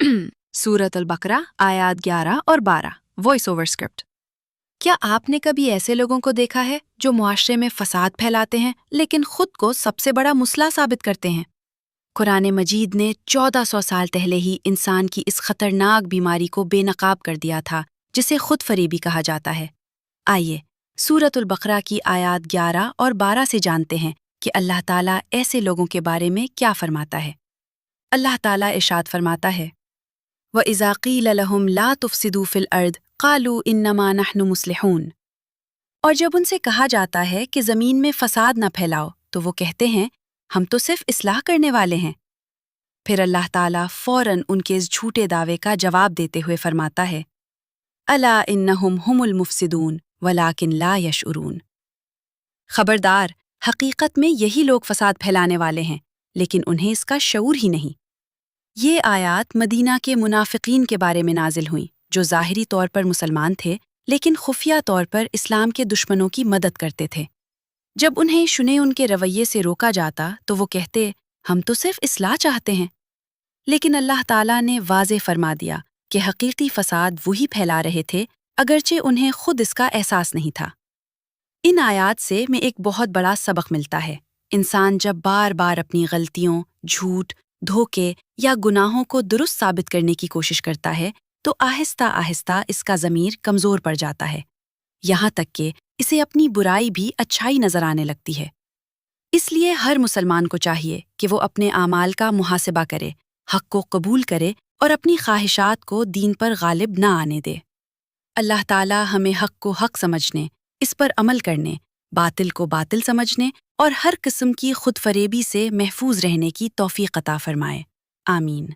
सूरत अल-बकरा आयात 11 और 12 voice over script. क्या आपने कभी ऐसे लोगों को देखा है जो मुआशरे में फसाद फैलाते हैं लेकिन खुद को सबसे बड़ा मुसला साबित करते हैं? कुरान मजीद ने 1400 साल पहले ही इंसान की इस खतरनाक बीमारी को बेनकाब कर दिया था जिसे खुद फरेबी कहा जाता है। आइए सूरत अल-बकरा की आयात 11 और 12 से जानते हैं कि अल्लाह ताला ऐसे लोगों के बारे में क्या फरमाता है। अल्लाह ताला इरशाद फरमाता है, वइज़ा क़ील लहुम ला तुफ़सिदू फ़िल अर्द क़ालू इन्नमा नहनु मुस्लिहून। और जब उनसे कहा जाता है कि ज़मीन में फ़साद न फैलाओ तो वो कहते हैं हम तो सिर्फ इस्लाह करने वाले हैं। फिर अल्लाह ताला फ़ौरन उनके इस झूठे दावे का जवाब देते हुए फरमाता है, अला इन्नहुम हुमुल मुफ़सिदून वलाकिन ला यशउरून। खबरदार, हकीकत में यही लोग फ़साद फैलाने वाले हैं लेकिन उन्हें इसका शऊर ही नहीं। ये आयात मदीना के मुनाफिकीन के बारे में नाजिल हुई जो ज़ाहिरी तौर पर मुसलमान थे लेकिन खुफिया तौर पर इस्लाम के दुश्मनों की मदद करते थे। जब उन्हें शुने उनके रवैये से रोका जाता तो वो कहते हम तो सिर्फ इस्लाह चाहते हैं। लेकिन अल्लाह ताला ने वाज़े फरमा दिया कि हकीकी फ़साद वही फैला रहे थे अगरचे उन्हें खुद इसका एहसास नहीं था। इन आयात से में एक बहुत बड़ा सबक मिलता है। इंसान जब बार बार अपनी गलतियों, झूठ, धोखे या गुनाहों को दुरुस्त साबित करने की कोशिश करता है तो आहिस्ता आहिस्ता इसका ज़मीर कमज़ोर पड़ जाता है, यहाँ तक कि इसे अपनी बुराई भी अच्छाई नज़र आने लगती है। इसलिए हर मुसलमान को चाहिए कि वो अपने आमाल का मुहासिबा करे, हक़ को कबूल करे और अपनी ख्वाहिशात को दीन पर गालिब ना आने दे। अल्लाह ताला हमें हक़ को हक़ समझने, इस पर अमल करने, बातिल को बातिल समझने और हर किस्म की खुद फरेबी से महफूज रहने की तौफीक अता फरमाए। आमीन।